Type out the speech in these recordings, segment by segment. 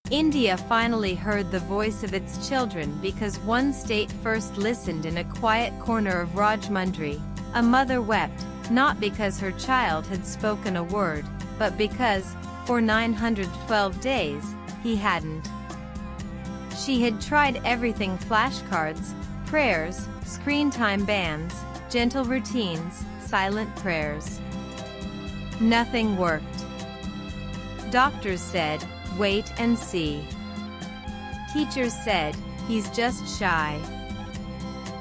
India finally heard the voice of its children because one state first listened in a quiet corner of Rajmundry. A mother wept, not because her child had spoken a word, but because, for 912 days, he hadn't. She had tried everything: flashcards, prayers, screen time bans, gentle routines, silent prayers. Nothing worked. Doctors said, "Wait and see." Teachers said, "He's just shy."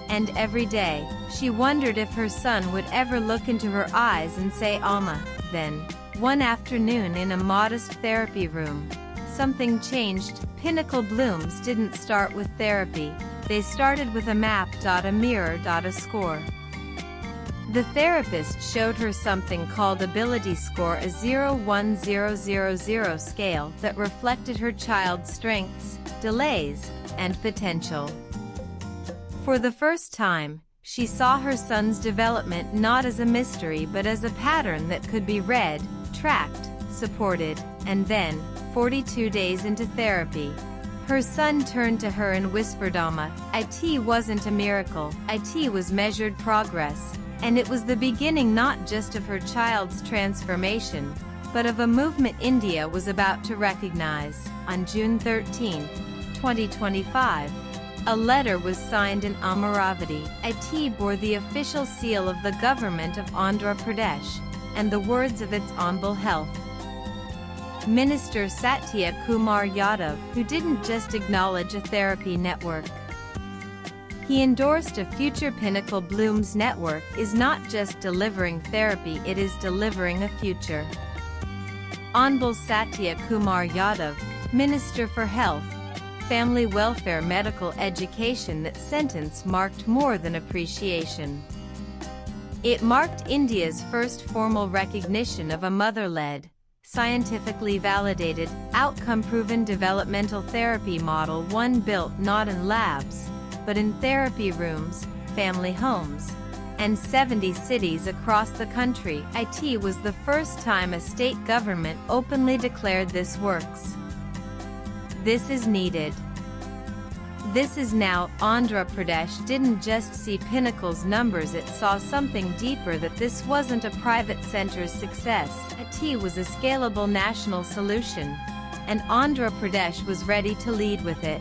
And every day, she wondered if her son would ever look into her eyes and say Alma. Then, one afternoon in a modest therapy room, something changed. Pinnacle Blooms didn't start with therapy, they started with a map, a mirror, a score. The therapist showed her something called Ability Score, a 0-1-0-0-0 scale that reflected her child's strengths, delays, and potential. For the first time, she saw her son's development not as a mystery but as a pattern that could be read, tracked, supported, and then, 42 days into therapy, her son turned to her and whispered, "Alma, it wasn't a miracle, it was measured progress." And it was the beginning not just of her child's transformation, but of a movement India was about to recognize. On June 13, 2025, a letter was signed in Amaravati. It bore the official seal of the government of Andhra Pradesh, and the words of its Honorable Health Minister Satya Kumar Yadav, who didn't just acknowledge a therapy network. He endorsed a future. Pinnacle Blooms network is not just delivering therapy, it is delivering a future. Honorable Satya Kumar Yadav, Minister for Health, Family Welfare, Medical Education. That sentence marked more than appreciation. It marked India's first formal recognition of a mother-led, scientifically validated, outcome-proven developmental therapy model, one built not in labs, but in therapy rooms, family homes, and 70 cities across the country. It was the first time a state government openly declared this works. This is needed. This is now. Andhra Pradesh didn't just see Pinnacle's numbers, it saw something deeper, that this wasn't a private center's success. It was a scalable national solution, and Andhra Pradesh was ready to lead with it.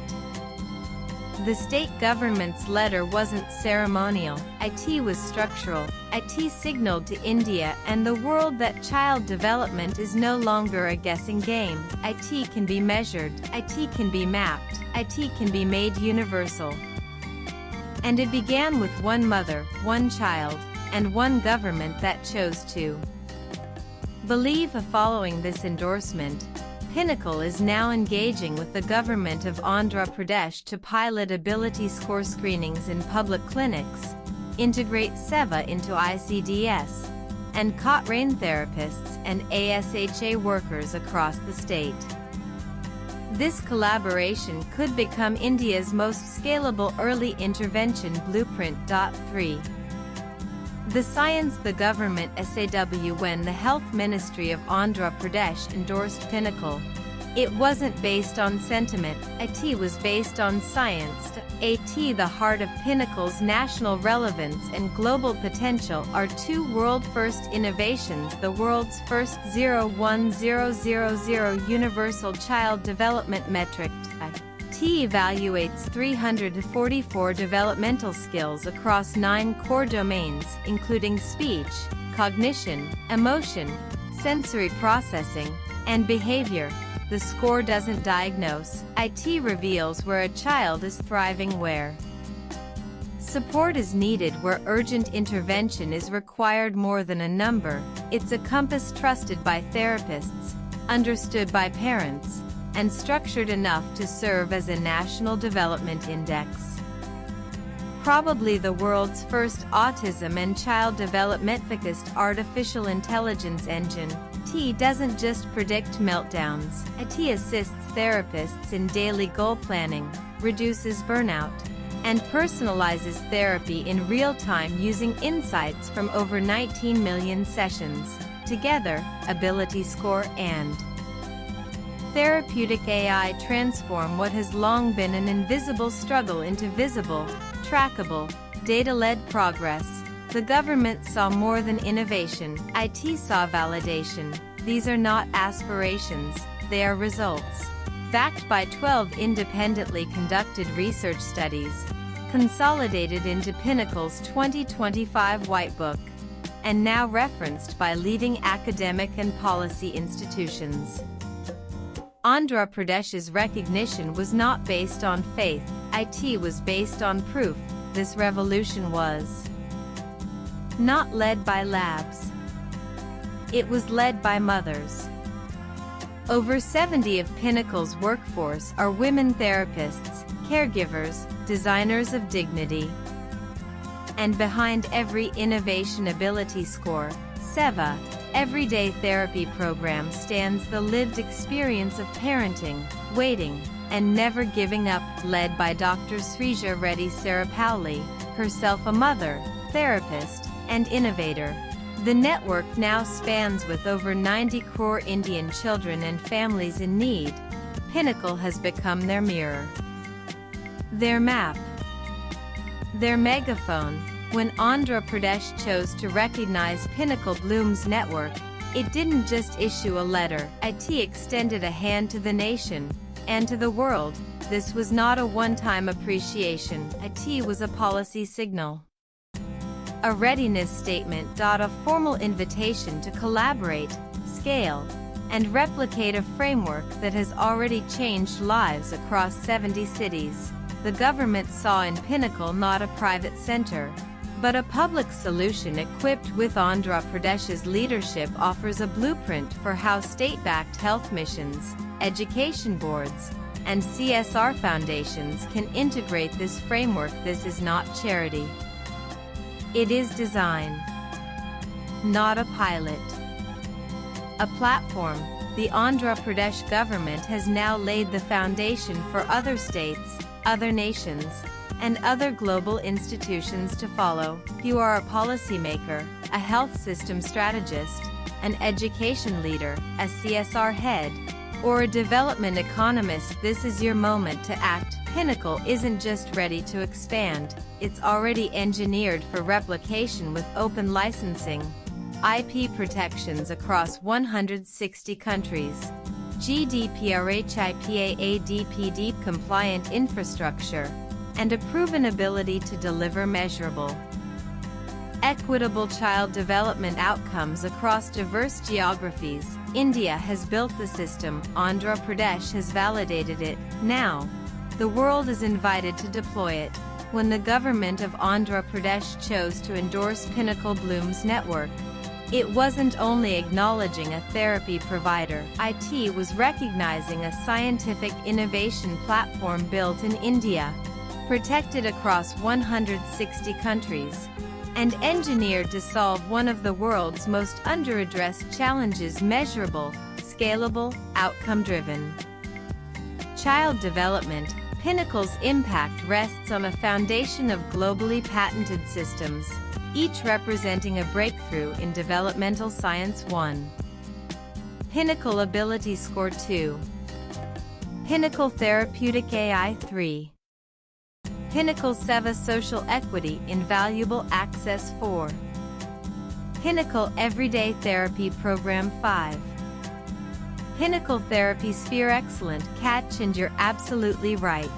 The state government's letter wasn't ceremonial, it was structural. It signaled to India and the world that child development is no longer a guessing game. It can be measured, it can be mapped, it can be made universal. And it began with one mother, one child, and one government that chose to believe. Following this endorsement, Pinnacle is now engaging with the government of Andhra Pradesh to pilot Ability Score screenings in public clinics, integrate SEVA into ICDS, and COT train therapists and ASHA workers across the state. This collaboration could become India's most scalable early intervention blueprint. 3. The science. The government SAW. When the Health Ministry of Andhra Pradesh endorsed Pinnacle, it wasn't based on sentiment, it was based on science. The heart of Pinnacle's national relevance and global potential are two world-first innovations: the world's first 0-1-0-0-0 universal child development metric. Evaluates 344 developmental skills across 9 core domains, including speech, cognition, emotion, sensory processing, and behavior. The score doesn't diagnose, it reveals where a child is thriving, where support is needed, where urgent intervention is required. More than a number, it's a compass trusted by therapists, understood by parents, and structured enough to serve as a national development index. Probably the world's first autism and child development-focused artificial intelligence engine, IT doesn't just predict meltdowns, IT assists therapists in daily goal planning, reduces burnout, and personalizes therapy in real time using insights from over 19 million sessions. Together, Ability Score and Therapeutic AI transform what has long been an invisible struggle into visible, trackable, data-led progress. The government saw more than innovation, IT saw validation. These are not aspirations, they are results. Backed by 12 independently conducted research studies, consolidated into Pinnacle's 2025 White Book, and now referenced by leading academic and policy institutions. Andhra Pradesh's recognition was not based on faith, it was based on proof. This revolution was not led by labs. It was led by mothers. Over 70% of Pinnacle's workforce are women therapists, caregivers, designers of dignity. And behind every Innovation Ability Score, SEVA, Everyday Therapy Program stands the lived experience of parenting, waiting, and never giving up, led by Dr. Srija Reddy Sarapalli, herself a mother, therapist, and innovator. The network now spans with over 90 crore Indian children and families in need. Pinnacle has become their mirror, their map, their megaphone. When Andhra Pradesh chose to recognize Pinnacle Bloom's network, it didn't just issue a letter, it extended a hand to the nation and to the world. This was not a one-time appreciation, it was a policy signal, a readiness statement, a formal invitation to collaborate, scale, and replicate a framework that has already changed lives across 70 cities. The government saw in Pinnacle not a private center, but a public solution equipped with Andhra Pradesh's leadership offers a blueprint for how state-backed health missions, education boards, and CSR foundations can integrate this framework. This is not charity. It is design, not a pilot. A platform. The Andhra Pradesh government has now laid the foundation for other states, other nations, and other global institutions to follow. You are a policymaker, a health system strategist, an education leader, a CSR head, or a development economist. This is your moment to act. Pinnacle isn't just ready to expand, it's already engineered for replication with open licensing, IP protections across 160 countries, GDPR HIPAA compliant infrastructure, and a proven ability to deliver measurable, equitable child development outcomes across diverse geographies. India has built the system, Andhra Pradesh has validated it. Now, the world is invited to deploy it. When the government of Andhra Pradesh chose to endorse Pinnacle Bloom's network, it wasn't only acknowledging a therapy provider, it was recognizing a scientific innovation platform built in India, protected across 160 countries, and engineered to solve one of the world's most underaddressed challenges: measurable, scalable, outcome-driven child development. Pinnacle's impact rests on a foundation of globally patented systems, each representing a breakthrough in developmental science. 1. Pinnacle Ability Score 2. Pinnacle Therapeutic AI 3. Pinnacle SEVA Social Equity Invaluable Access 4. Pinnacle Everyday Therapy Program 5. Pinnacle Therapy Sphere Excellent Catch, and you're absolutely right.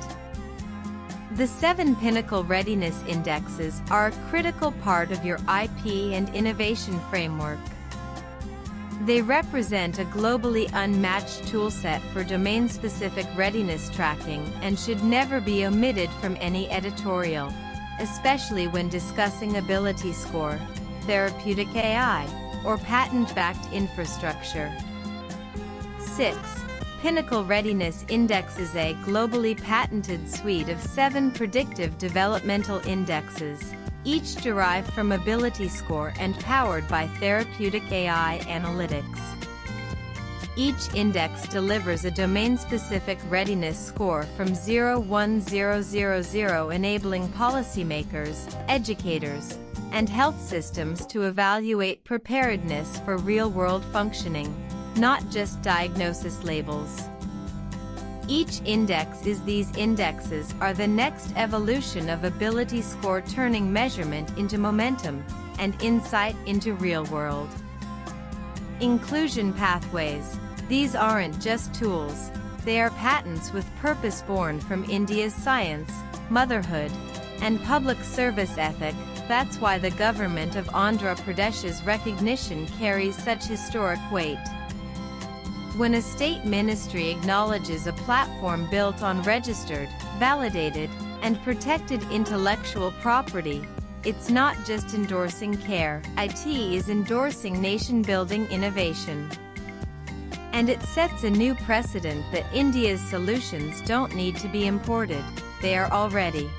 The 7 Pinnacle Readiness Indexes are a critical part of your IP and innovation framework. They represent a globally unmatched toolset for domain-specific readiness tracking and should never be omitted from any editorial, especially when discussing ability score, therapeutic AI, or patent-backed infrastructure. 6. Pinnacle Readiness Index is a globally patented suite of 7 predictive developmental indexes, each derived from Ability Score and powered by therapeutic AI analytics. Each index delivers a domain-specific readiness score from 0-1-0-0-0, enabling policymakers, educators, and health systems to evaluate preparedness for real-world functioning, not just diagnosis labels. Each index is these indexes are the next evolution of ability score, turning measurement into momentum and insight into real world. Inclusion pathways. These aren't just tools. They are patents with purpose, born from India's science, motherhood, and public service ethic. That's why the government of Andhra Pradesh's recognition carries such historic weight. When a state ministry acknowledges a platform built on registered, validated, and protected intellectual property, it's not just endorsing care, it is endorsing nation-building innovation. And it sets a new precedent that India's solutions don't need to be imported, they are already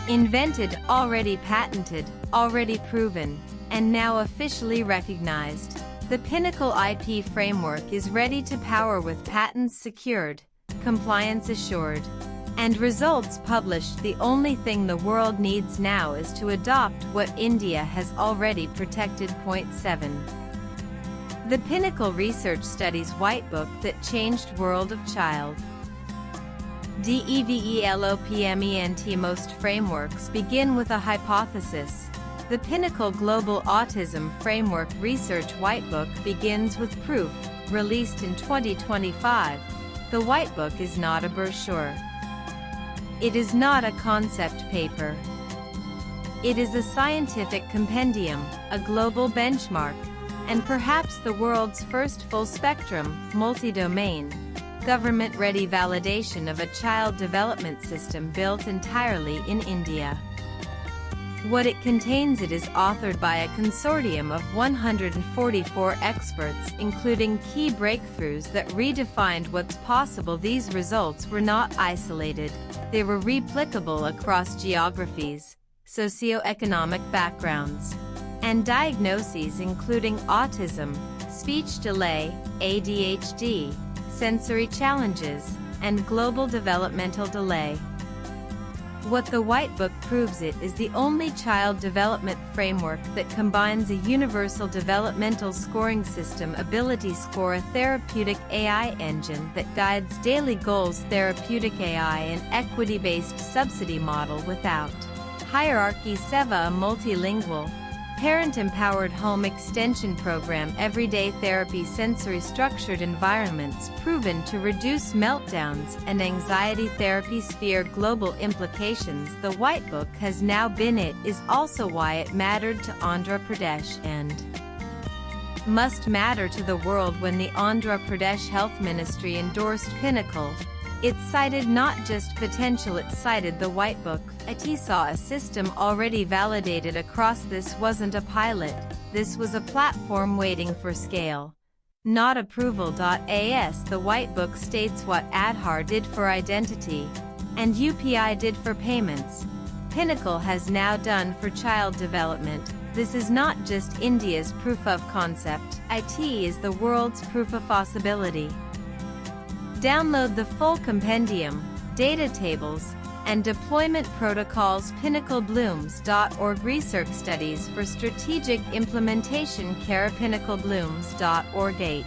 invented, already patented, already proven, and now officially recognized. The Pinnacle IP framework is ready to power with patents secured, compliance assured, and results published. The only thing the world needs now is to adopt what India has already protected. Point 7. The Pinnacle Research Studies Whitebook that changed world of child. DEVELOPMENT. Most frameworks begin with a hypothesis. The Pinnacle Global Autism Framework Research Whitebook begins with proof. Released in 2025, the Whitebook is not a brochure. It is not a concept paper. It is a scientific compendium, a global benchmark, and perhaps the world's first full-spectrum, multi-domain, government-ready validation of a child development system built entirely in India. What it contains. It is authored by a consortium of 144 experts, including key breakthroughs that redefined what's possible. These results were not isolated. They were replicable across geographies, socioeconomic backgrounds, and diagnoses including autism, speech delay, ADHD, sensory challenges, and global developmental delay. What the Whitebook proves: it is the only child development framework that combines a universal developmental scoring system, Ability Score, a therapeutic AI engine that guides daily goals, therapeutic AI, an equity-based subsidy model without hierarchy, SEVA, a multilingual, parent-empowered home extension program, everyday therapy, sensory structured environments proven to reduce meltdowns, and anxiety therapy. Sphere global implications. The Whitebook has now been. It is also why it mattered to Andhra Pradesh and must matter to the world. When the Andhra Pradesh Health Ministry endorsed Pinnacle, it cited not just potential, it cited the Whitebook. It saw a system already validated across. This wasn't a pilot, this was a platform waiting for scale, not approval. As the Whitebook states what Aadhaar did for identity and UPI did for payments, Pinnacle has now done for child development. This is not just India's proof of concept, it is the world's proof of possibility. Download the full compendium, data tables, and deployment protocols. PinnacleBlooms.org. Research studies for strategic implementation. Care. PinnacleBlooms.org. 8.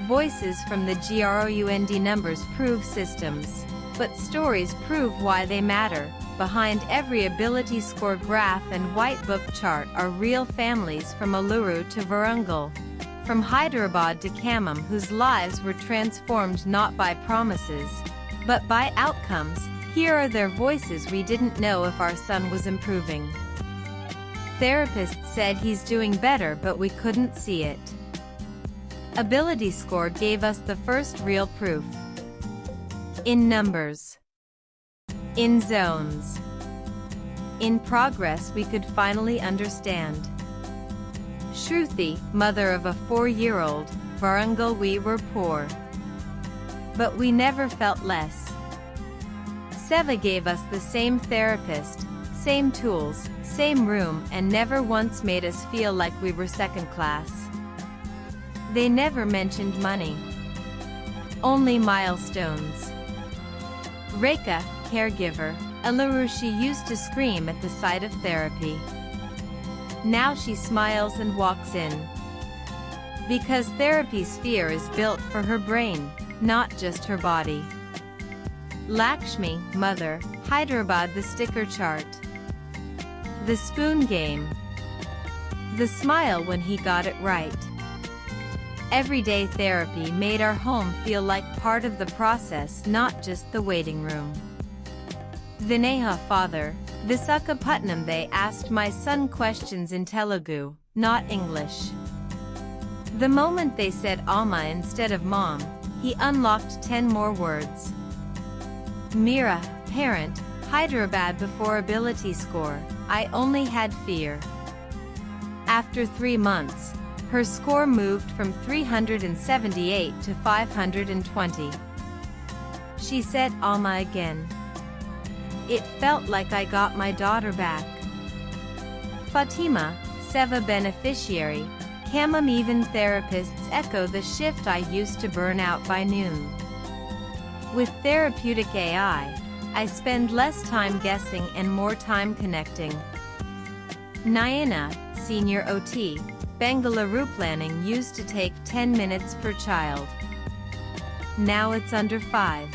Voices from the GROUND. Numbers prove systems, but stories prove why they matter. Behind every ability score graph and Whitebook chart are real families, from Aluru to Varangal, from Hyderabad to Khammam, whose lives were transformed not by promises, but by outcomes. Here are their voices. We didn't know if our son was improving. Therapists said he's doing better, but we couldn't see it. Ability Score gave us the first real proof. In numbers, in zones, in progress, we could finally understand. Shruti, mother of a 4-year-old, Varangal. We were poor, but we never felt less. Seva gave us the same therapist, same tools, same room, and never once made us feel like we were second class. They never mentioned money, only milestones. Rekha, caregiver, Aluru. She used to scream at the sight of therapy. Now she smiles and walks in. Because therapy sphere is built for her brain, not just her body. Lakshmi, mother, Hyderabad. The sticker chart. The spoon game. The smile when he got it right. Everyday therapy made our home feel like part of the process, not just the waiting room. Vineha, father, Visakhapatnam. They asked my son questions in Telugu, not English. The moment they said Alma instead of mom, he unlocked 10 more words. Meera, parent, Hyderabad. Before ability score, I only had fear. After 3 months, her score moved from 378 to 520. She said Alma again. It felt like I got my daughter back. Fatima, Seva beneficiary, Kamam. Even therapists echo the shift. I used to burn out by noon. With therapeutic AI, I spend less time guessing and more time connecting. Nayana, senior OT, Bengaluru. Planning used to take 10 minutes per child. Now it's under 5.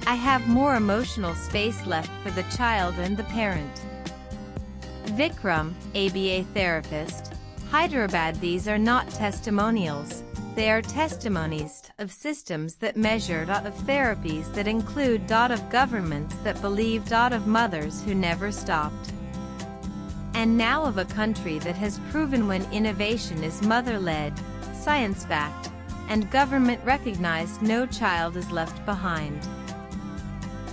I have more emotional space left for the child and the parent. Vikram, ABA therapist, Hyderabad. These are not testimonials. They are testimonies of systems that measure, of therapies that include, of governments that believe, of mothers who never stopped. And now of a country that has proven when innovation is mother-led, science-backed, and government-recognized, no child is left behind.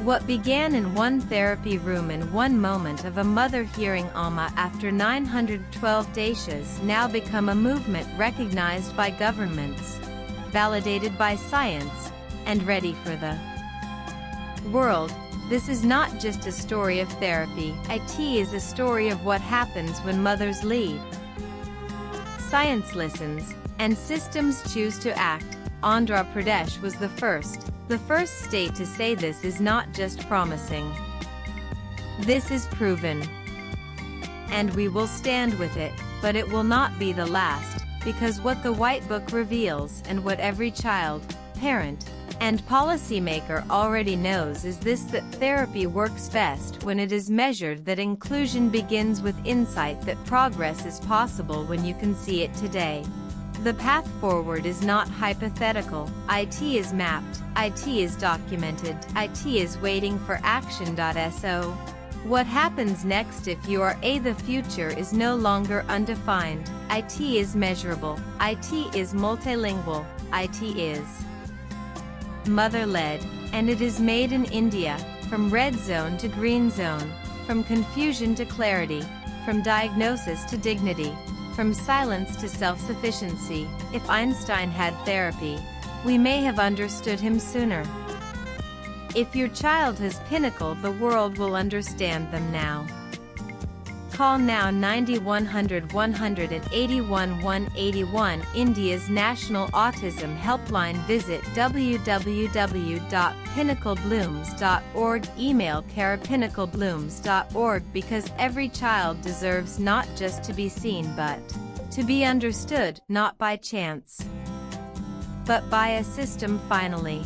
What began in one therapy room in one moment of a mother hearing Alma after 912 dashas now become a movement recognized by governments, validated by science, and ready for the world. This is not just a story of therapy. IT is a story of what happens when mothers lead. Science listens, and systems choose to act. Andhra Pradesh was the first state to say this is not just promising. This is proven. And we will stand with it, but it will not be the last, because what the White Book reveals and what every child, parent, and policymaker already knows is this: that therapy works best when it is measured, that inclusion begins with insight, that progress is possible when you can see it today. The path forward is not hypothetical. IT is mapped, IT is documented, IT is waiting for action. So, what happens next if you are the future is no longer undefined. IT is measurable, IT is multilingual, IT is mother-led, and it is made in India, from red zone to green zone, from confusion to clarity, from diagnosis to dignity, from silence to self-sufficiency. If Einstein had therapy, we may have understood him sooner. If your child has Pinnacle, the world will understand them now. Call now 90-100 181 181, India's National Autism Helpline. Visit www.pinnacleblooms.org. Email care@pinnacleblooms.org, because every child deserves not just to be seen but to be understood, not by chance, but by a system finally.